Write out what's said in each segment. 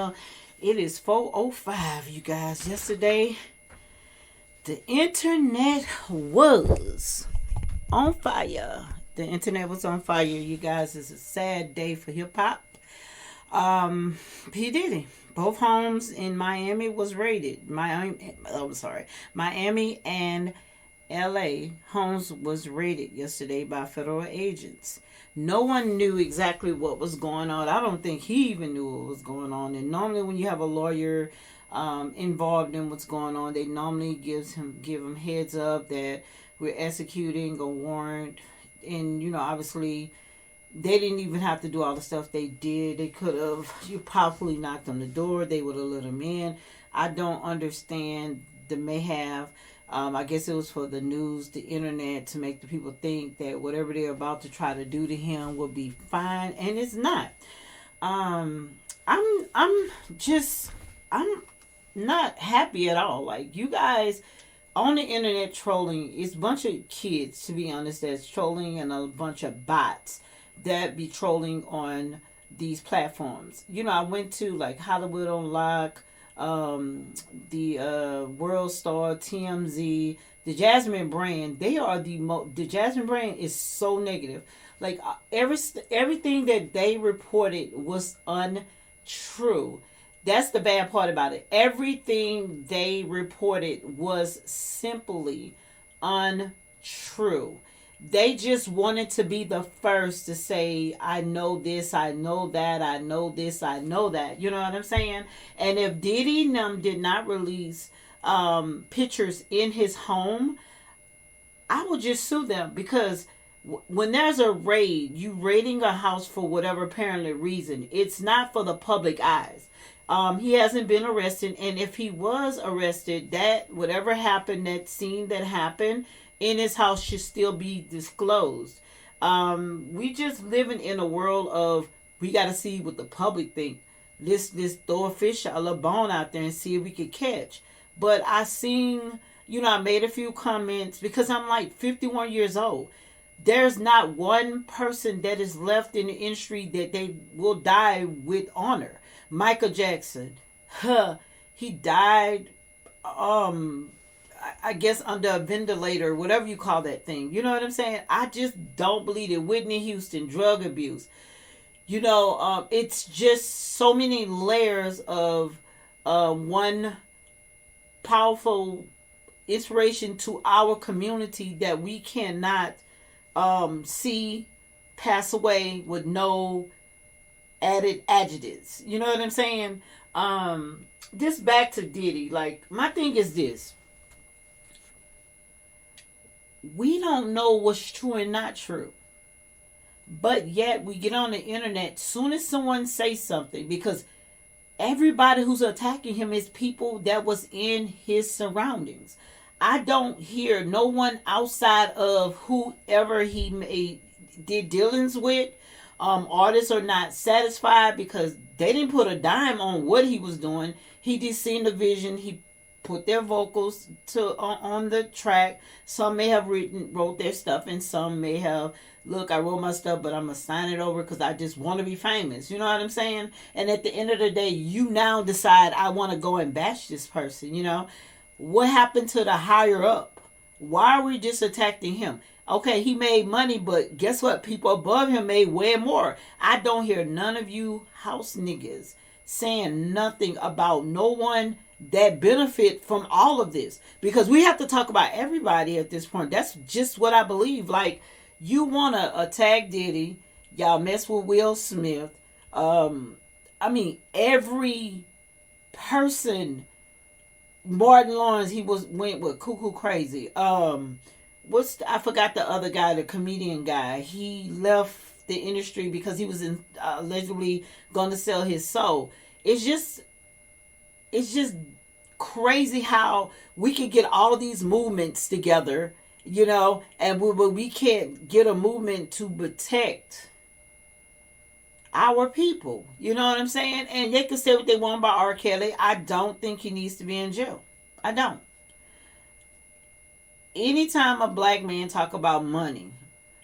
Well, it is 4:05, you guys. Yesterday, the internet was on fire. The internet was on fire, you guys. It's a sad day for hip hop. P. Diddy. Both homes in Miami was raided. Miami and LA homes was raided yesterday by federal agents. No one knew exactly what was going on. I don't think he even knew what was going on. And normally, when you have a lawyer involved in what's going on, they normally give him heads up that we're executing a warrant. And obviously, they didn't even have to do all the stuff they did. They could have. You probably knocked on the door. They would have let him in. I don't understand the mayhave. I guess it was for the news, the internet, to make the people think that whatever they're about to try to do to him will be fine, and it's not. I'm not happy at all. Like, you guys on the internet trolling, it's a bunch of kids, to be honest, that's trolling, and a bunch of bots that be trolling on these platforms. I went to like Hollywood on Lock, the World Star, TMZ, the Jasmine brand. They are the Jasmine brand is so negative. Like, everything that they reported was untrue. That's the bad part about it. Everything they reported was simply untrue. They just wanted to be the first to say, I know this, I know that, I know this, I know that. You know what I'm saying? And if Diddy did not release pictures in his home, I would just sue them. Because when there's a raid, you raiding a house for whatever apparently reason, it's not for the public eyes. He hasn't been arrested. And if he was arrested, that whatever happened, that scene that happened in his house should still be disclosed. We just living in a world of, we got to see what the public think. Let's throw a fish a little bone out there and see if we could catch. But I seen, I made a few comments because I'm like 51 years old. There's not one person that is left in the industry that they will die with honor. Michael Jackson, he died, I guess under a ventilator, whatever you call that thing. You know what I'm saying? I just don't believe it. Whitney Houston, drug abuse. It's just so many layers of one powerful inspiration to our community that we cannot see pass away with no added adjectives. You know what I'm saying? This back to Diddy. Like, my thing is this. We don't know what's true and not true. But yet we get on the internet soon as someone says something, because everybody who's attacking him is people that was in his surroundings. I don't hear no one outside of whoever he did dealings with. Artists are not satisfied because they didn't put a dime on what he was doing. He just seen the vision. He put their vocals on the track. Some may have wrote their stuff, and some may have, look, I wrote my stuff, but I'm going to sign it over because I just want to be famous. You know what I'm saying? And at the end of the day, you now decide, I want to go and bash this person. What happened to the higher up? Why are we just attacking him? Okay, he made money, but guess what? People above him made way more. I don't hear none of you house niggas saying nothing about no one that benefit from all of this. Because we have to talk about everybody at this point. That's just what I believe. Like, you want to attack Diddy. Y'all mess with Will Smith. Every person. Martin Lawrence, went with cuckoo crazy. I forgot the other guy, the comedian guy. He left the industry because he was allegedly going to sell his soul. It's just crazy how we can get all these movements together, and we can't get a movement to protect our people. You know what I'm saying? And they can say what they want about R. Kelly. I don't think he needs to be in jail. I don't. Anytime a black man talk about money,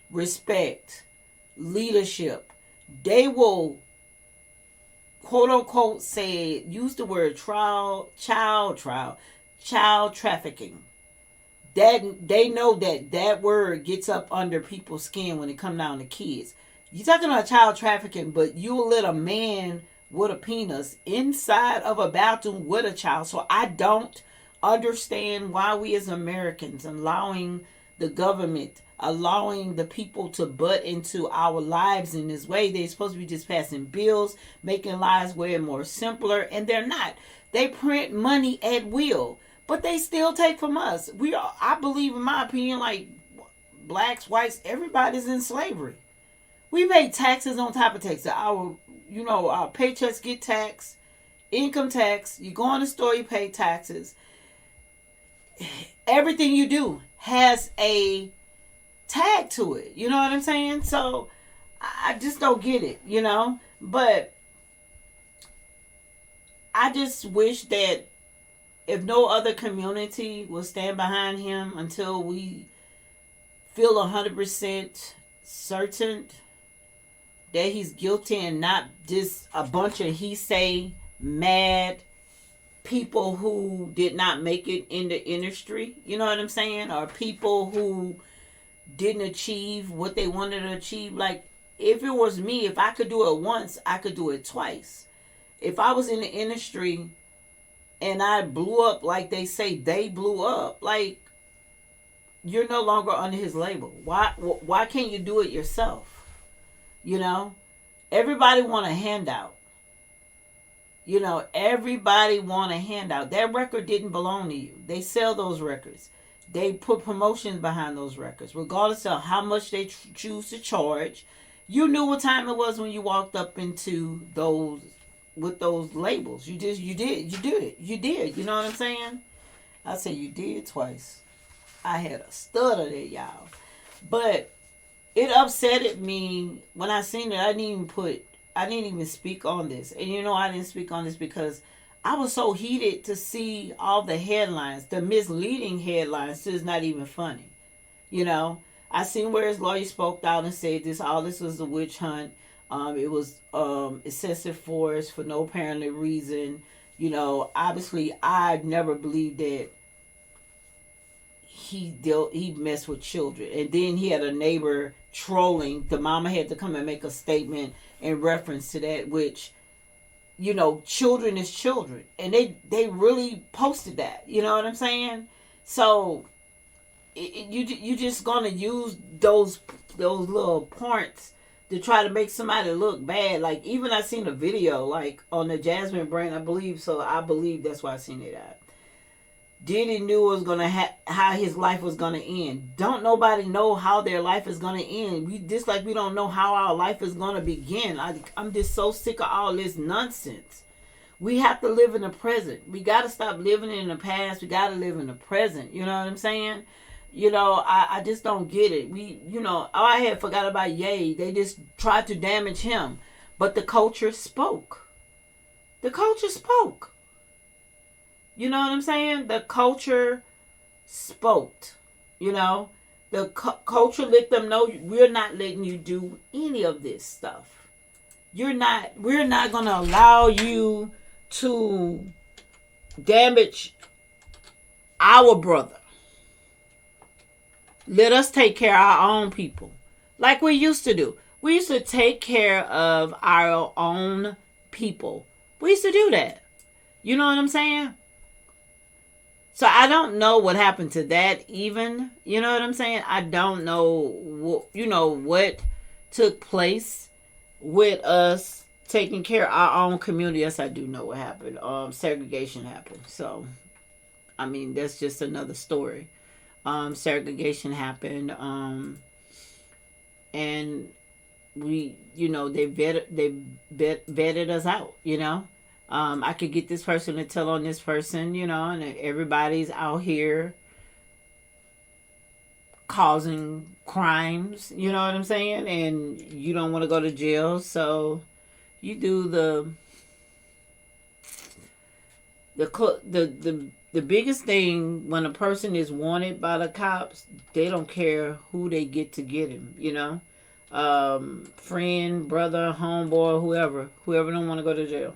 respect, leadership, they will quote unquote said, use the word child trafficking. That they know that word gets up under people's skin when it comes down to kids. You're talking about child trafficking, but you will let a man with a penis inside of a bathroom with a child. So I don't understand why we as Americans allowing the government, allowing the people to butt into our lives in this way. They're supposed to be just passing bills, making lives way more simpler, and they're not. They print money at will, but they still take from us. We are, I believe, in my opinion, like blacks, whites, everybody's in slavery. We pay taxes on top of taxes. Our paychecks get taxed, income tax. You go in the store, you pay taxes. Everything you do has a tag to it. You know what I'm saying? So I just don't get it, But I just wish that if no other community will stand behind him until we feel 100% certain that he's guilty and not just a bunch of he say mad people who did not make it in the industry, you know what I'm saying? Or people who didn't achieve what they wanted to achieve. Like, if it was me, if I could do it once, I could do it twice. If I was in the industry and I blew up like they say they blew up, like, you're no longer under his label. Why can't you do it yourself? Everybody want a handout. Everybody want a handout. That record didn't belong to you. They sell those records. They put promotions behind those records. Regardless of how much they choose to charge, you knew what time it was when you walked up into those, with those labels. You did it. You know what I'm saying? I say you did twice. I had a stutter there, y'all. But it upsetted me when I seen it. I didn't even speak on this. And I didn't speak on this because I was so heated to see all the headlines, the misleading headlines. So it's not even funny. I seen where his lawyer spoke out and said all this was a witch hunt. It was excessive force for no apparent reason. Obviously I never believed that he messed with children. And then he had a neighbor trolling. The mama had to come and make a statement in reference to that, which, children is children. And they really posted that. You know what I'm saying? So you just gonna use those little points to try to make somebody look bad. Like, even I seen a video, like, on the Jasmine brand, I believe that's why I seen it at. Diddy knew it was gonna how his life was gonna end. Don't nobody know how their life is gonna end. We just like we don't know how our life is gonna begin. I'm just so sick of all this nonsense. We have to live in the present. We gotta stop living in the past. We gotta live in the present. You know what I'm saying? I just don't get it. I had forgot about Ye. They just tried to damage him, but the culture spoke. The culture spoke. You know what I'm saying? The culture spoke. The culture let them know we're not letting you do any of this stuff. We're not going to allow you to damage our brother. Let us take care of our own people. Like we used to do. We used to take care of our own people. We used to do that. You know what I'm saying? So I don't know what happened to that even. You know what I'm saying? I don't know what took place with us taking care of our own community. Yes, I do know what happened. Segregation happened. So, I mean, that's just another story. Segregation happened. And we, they vetted us out, I could get this person to tell on this person, and everybody's out here causing crimes, you know what I'm saying? And you don't want to go to jail, so you do the biggest thing when a person is wanted by the cops, they don't care who they get to get him, friend, brother, homeboy, whoever don't want to go to jail.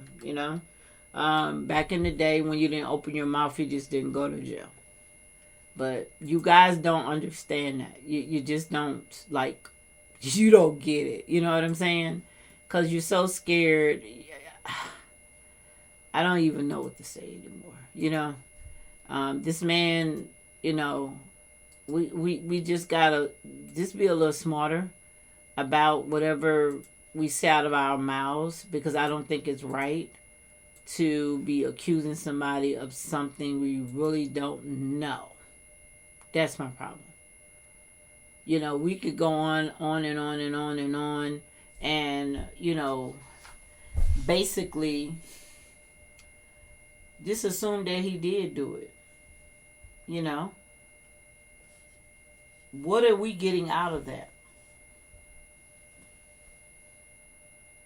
Back in the day when you didn't open your mouth, you just didn't go to jail. But you guys don't understand that. You just don't, like, you don't get it. You know what I'm saying? Because you're so scared. I don't even know what to say anymore. This man, we just gotta just be a little smarter about whatever we say out of our mouths, because I don't think it's right to be accusing somebody of something we really don't know. That's my problem. We could go on and on and on and on, and basically just assume that he did do it. What are we getting out of that?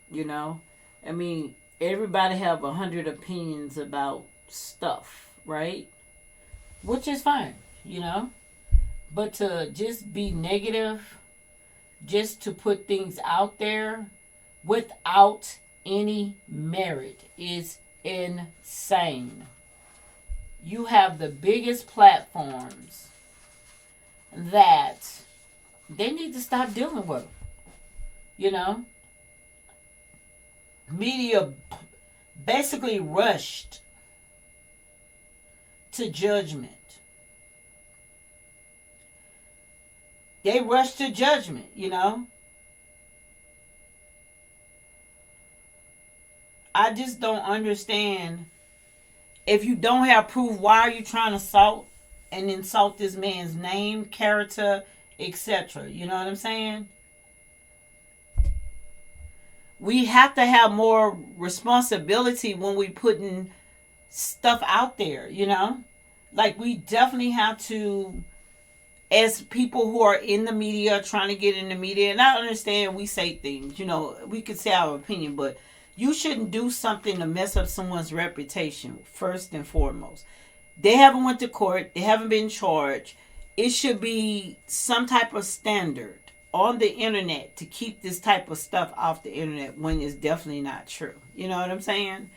I mean, everybody have 100 opinions about stuff, right? Which is fine, but to just be negative, just to put things out there without any merit is insane. You have the biggest platforms that they need to stop dealing with. Media basically rushed to judgment. They rushed to judgment, I just don't understand. If you don't have proof, why are you trying to insult this man's name, character, etc.? You know what I'm saying? We have to have more responsibility when we putting stuff out there, Like, we definitely have to, as people who are in the media, trying to get in the media, and I understand we say things, we could say our opinion, but you shouldn't do something to mess up someone's reputation, first and foremost. They haven't went to court. They haven't been charged. It should be some type of standard on the internet to keep this type of stuff off the internet when it's definitely not true. You know what I'm saying?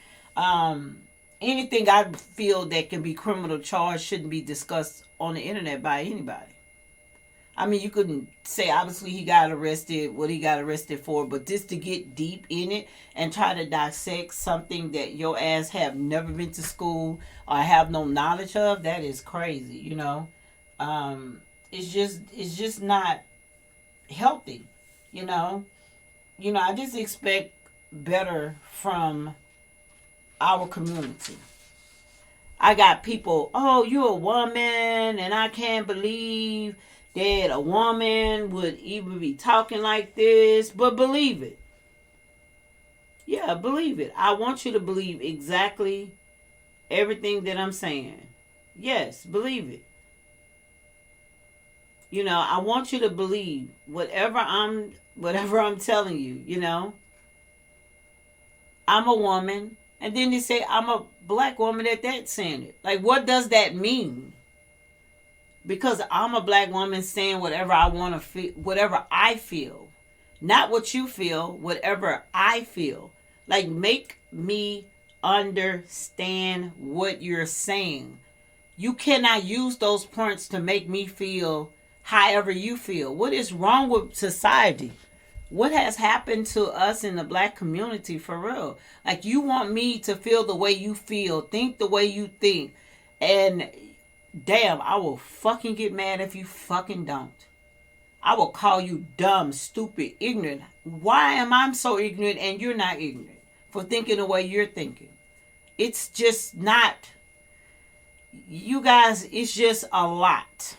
Anything I feel that can be criminal charge shouldn't be discussed on the internet by anybody. I mean, you couldn't say obviously he got arrested, what he got arrested for, but just to get deep in it and try to dissect something that your ass have never been to school or have no knowledge of, that is crazy, It's just not healthy, I just expect better from our community. I got people, oh, you a woman, and I can't believe that a woman would even be talking like this, but believe it. Yeah, believe it. I want you to believe exactly everything that I'm saying. Yes, believe it. I want you to believe whatever I'm telling you, I'm a woman. And then they say I'm a black woman at that, saying it. Like, what does that mean? Because I'm a black woman saying whatever I want to feel, whatever I feel. Not what you feel, whatever I feel. Like, make me understand what you're saying. You cannot use those points to make me feel however you feel. What is wrong with society? What has happened to us in the black community, for real? Like, you want me to feel the way you feel, think the way you think, and damn, I will fucking get mad if you fucking don't. I will call you dumb, stupid, ignorant. Why am I so ignorant and you're not ignorant for thinking the way you're thinking? It's just not. You guys, it's just a lot.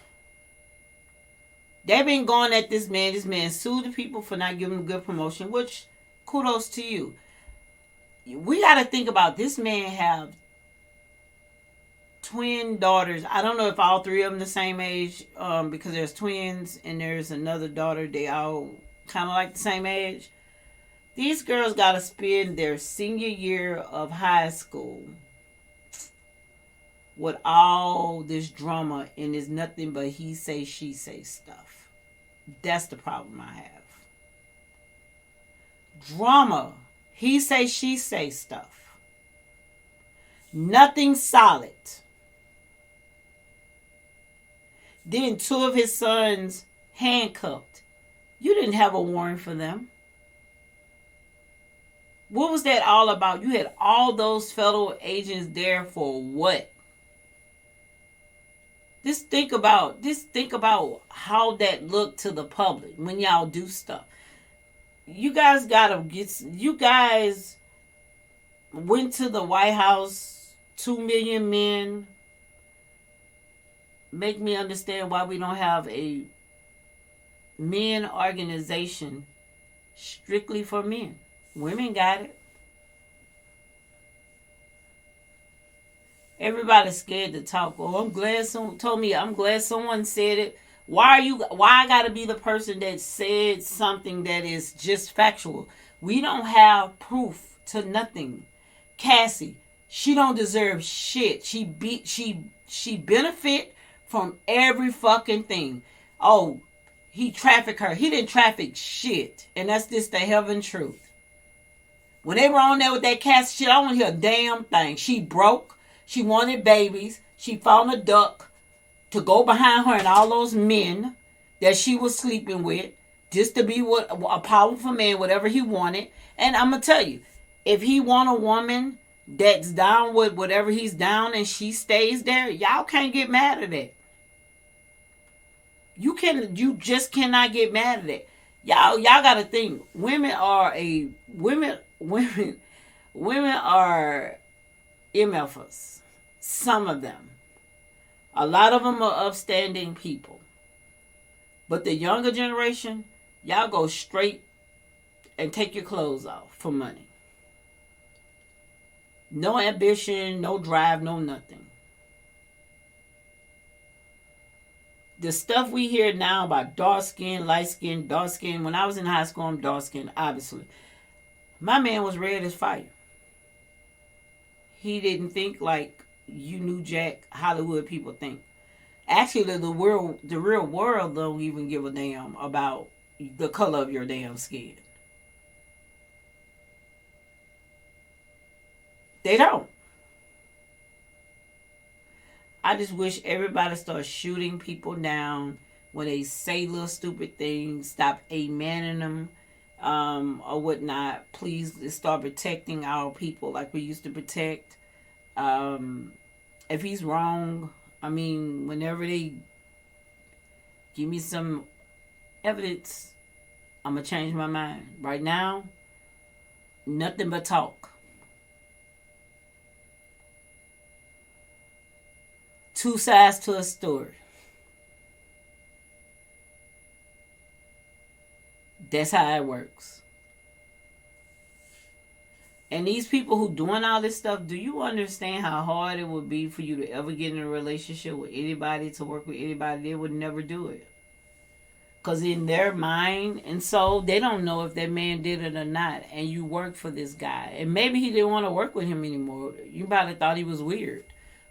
They've been going at this man. This man sued the people for not giving him good promotion, which kudos to you. We got to think about this man have twin daughters. I don't know if all three of them the same age, because there's twins and there's another daughter. They all kind of like the same age. These girls got to spend their senior year of high school with all this drama, and it's nothing but he say, she say stuff. That's the problem I have. Drama. He say, she say stuff. Nothing solid. Then two of his sons handcuffed. You didn't have a warrant for them. What was that all about? You had all those federal agents there for what? Just think about how that looked to the public when y'all do stuff. You guys went to the White House, 2 million men. Make me understand why we don't have a men organization strictly for men. Women got it. Everybody's scared to talk. Oh, I'm glad someone told me. I'm glad someone said it. Why I gotta be the person that said something that is just factual? We don't have proof to nothing. Cassie, she don't deserve shit. She benefit from every fucking thing. Oh, he trafficked her. He didn't traffic shit. And that's just the heaven truth. When they were on there with that Cassie shit, I don't hear a damn thing. She broke. She wanted babies. She found a duck to go behind her and all those men that she was sleeping with just to be a powerful man, whatever he wanted. And I'm going to tell you, if he want a woman that's down with whatever he's down and she stays there, y'all can't get mad at it. You just cannot get mad at it. Y'all got to think. Women are MFers. Some of them. A lot of them are upstanding people. But the younger generation, y'all go straight and take your clothes off for money. No ambition, no drive, no nothing. The stuff we hear now about dark skin, light skin, dark skin. When I was in high school, I'm dark skin, obviously. My man was red as fire. He didn't think like you New Jack Hollywood people think. Actually, the real world don't even give a damn about the color of your damn skin. They don't. I just wish everybody starts shooting people down when they say little stupid things. Stop amening them or whatnot. Please start protecting our people like we used to protect. If he's wrong, I mean, whenever they give me some evidence, I'm going to change my mind. Right now, nothing but talk. Two sides to a story. That's how it works. And these people who doing all this stuff, do you understand how hard it would be for you to ever get in a relationship with anybody, to work with anybody? They would never do it. Because in their mind and soul, they don't know if that man did it or not. And you work for this guy. And maybe he didn't want to work with him anymore. You probably thought he was weird.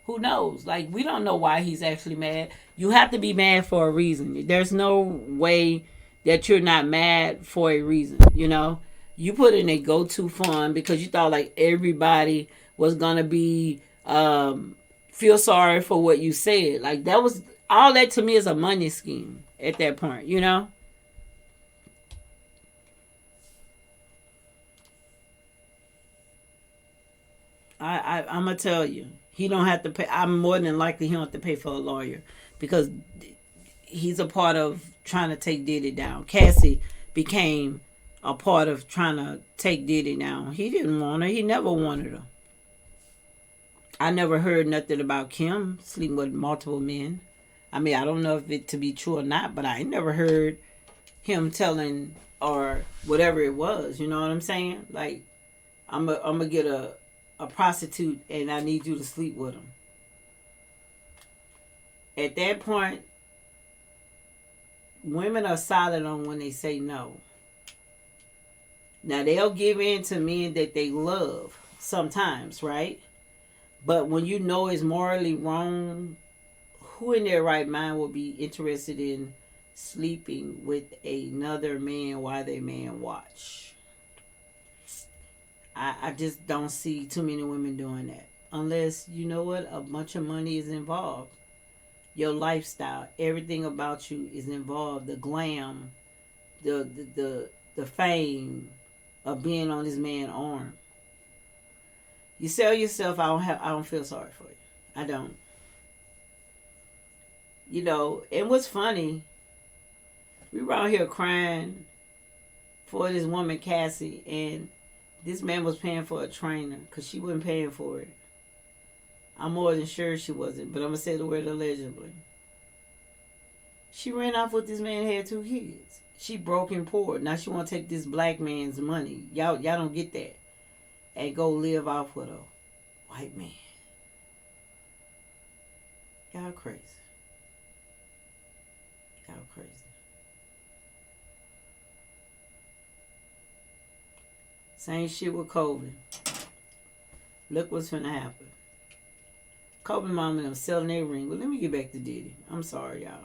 Who knows? Like, we don't know why he's actually mad. You have to be mad for a reason. There's no way that you're not mad for a reason, you know? You put in a go-to fund because you thought like everybody was going to be, feel sorry for what you said. Like that was, all that to me is a money scheme at that point, you know? I'm going to tell you, he don't have to pay. I'm more than likely he don't have to pay for a lawyer because he's a part of trying to take Diddy down. Cassie became a part of trying to take Diddy down. He didn't want her. He never wanted her. I never heard nothing about Kim sleeping with multiple men. I mean, I don't know if it to be true or not, but I never heard him telling or whatever it was. You know what I'm saying? Like, I'm gonna get a prostitute and I need you to sleep with him. At that point, women are silent on when they say no. Now, they'll give in to men that they love sometimes, right? But when you know it's morally wrong, who in their right mind will be interested in sleeping with another man while their man watch? I just don't see too many women doing that. Unless, you know what, a bunch of money is involved. Your lifestyle, everything about you is involved. The glam, the fame of being on this man's arm. You sell yourself, I don't feel sorry for you. I don't. You know, and what's funny, we were out here crying for this woman, Cassie, and this man was paying for a trainer because she wasn't paying for it. I'm more than sure she wasn't, but I'm going to say the word allegedly. She ran off with this man, had 2 kids. She broke and poor. Now she want to take this black man's money. Y'all don't get that. And go live off with a white man. Y'all crazy. Y'all crazy. Same shit with COVID. Look what's finna happen. Kobe mom and them selling their ring. But let me get back to Diddy. I'm sorry, y'all.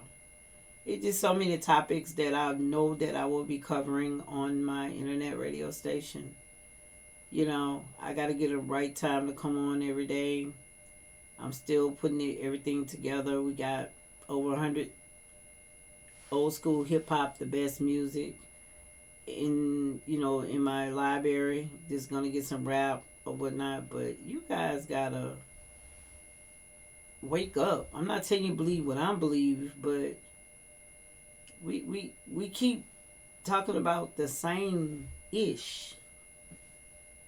It's just so many topics that I know that I will be covering on my internet radio station. You know, I got to get a right time to come on every day. I'm still putting everything together. We got over 100 old school hip hop, the best music in my library. Just gonna get some rap or whatnot, but you guys gotta wake up. I'm not telling you believe what I believe, but we keep talking about the same ish.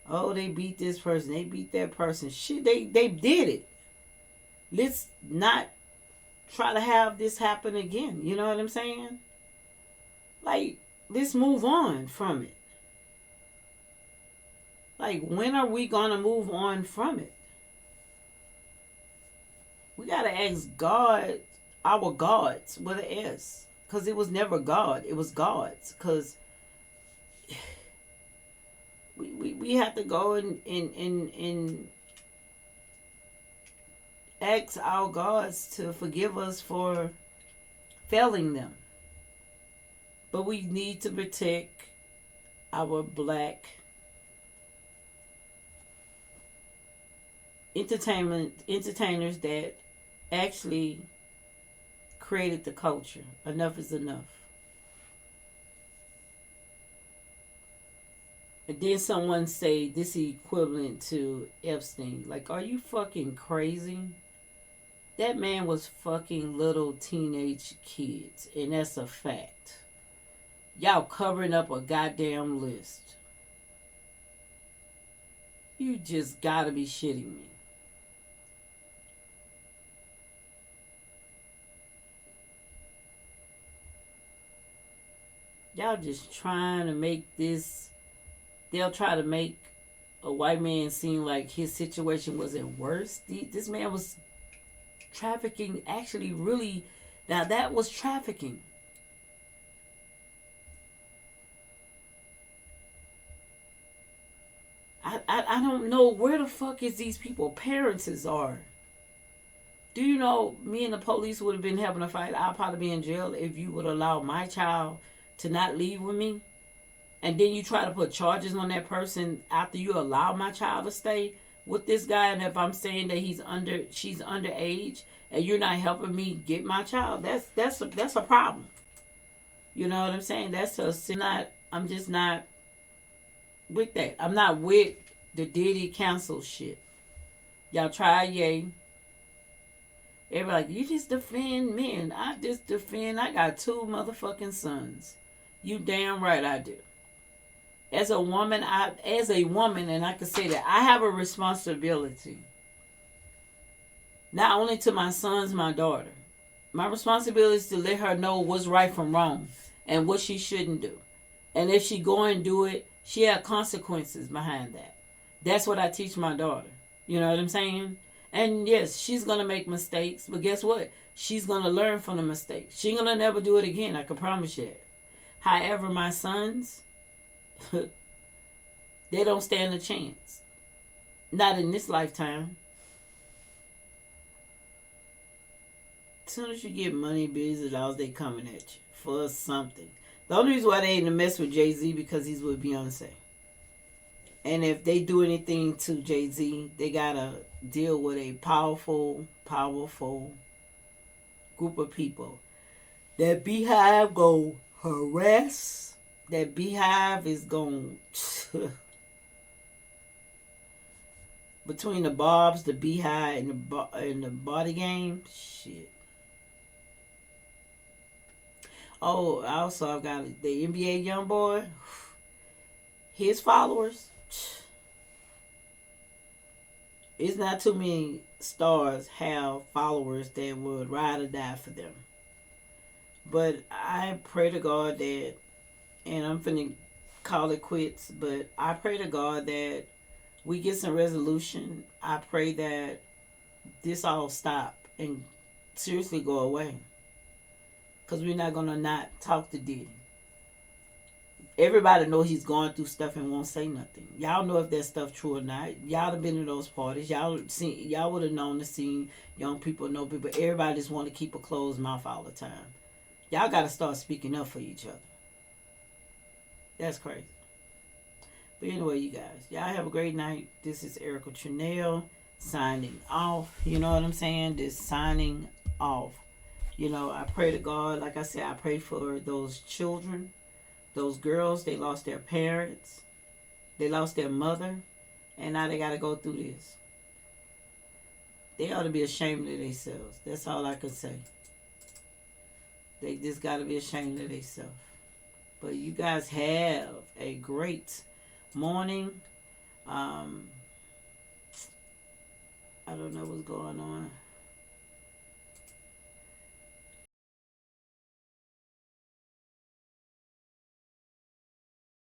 Oh, they beat this person, they beat that person. Shit, they did it. Let's not try to have this happen again. You know what I'm saying? Like, let's move on from it. Like, when are we gonna move on from it? We gotta ask God, our gods, with an S. Because it was never God, it was gods. Because we have to go and ask our gods to forgive us for failing them. But we need to protect our black entertainers that actually created the culture. Enough is enough. And then someone say this is equivalent to Epstein. Like, are you fucking crazy? That man was fucking little teenage kids, and that's a fact. Y'all covering up a goddamn list. You just gotta be shitting me. Y'all just trying to make this. They'll try to make a white man seem like his situation wasn't worse. This man was trafficking, actually, really. Now that was trafficking. I don't know where the fuck is these people parents are. Do you know me and the police would have been having a fight? I'll probably be in jail if you would allow my child to not leave with me. And then you try to put charges on that person after you allow my child to stay with this guy. And if I'm saying that she's underage and you're not helping me get my child, that's a problem. You know what I'm saying? I'm just not with that. I'm not with the Diddy council shit. Y'all try, yay. Everybody like, you just defend men. I got 2 motherfucking sons. You damn right I do. As a woman, and I can say that I have a responsibility. Not only to my sons, my daughter. My responsibility is to let her know what's right from wrong and what she shouldn't do. And if she go and do it, she have consequences behind that. That's what I teach my daughter. You know what I'm saying? And yes, she's going to make mistakes, but guess what? She's going to learn from the mistakes. She's going to never do it again, I can promise you that. However, my sons, they don't stand a chance. Not in this lifetime. As soon as you get money, billions of dollars, they coming at you for something. The only reason why they ain't in a mess with Jay-Z because he's with Beyonce. And if they do anything to Jay-Z, they gotta deal with a powerful group of people. That Beehive go harass. That Beehive is going between the Bobs, the Beehive, and the body game. Shit. Oh, also I've got the NBA young boy. His followers. It's not too many stars have followers that would ride or die for them. But I pray to God that, and I'm finna call it quits, but I pray to God that we get some resolution. I pray that this all stop and seriously go away. Because we're not going to not talk to Diddy. Everybody know he's going through stuff and won't say nothing. Y'all know if that stuff true or not. Y'all have been to those parties. Y'all would have known to see young people, know people. Everybody just want to keep a closed mouth all the time. Y'all got to start speaking up for each other. That's crazy. But anyway, you guys, y'all have a great night. This is Erica Trinell signing off. You know what I'm saying? This signing off. You know, I pray to God. Like I said, I pray for those children. Those girls, they lost their parents. They lost their mother. And now they got to go through this. They ought to be ashamed of themselves. That's all I can say. They just got to be ashamed of themselves. But you guys have a great morning. I don't know what's going on.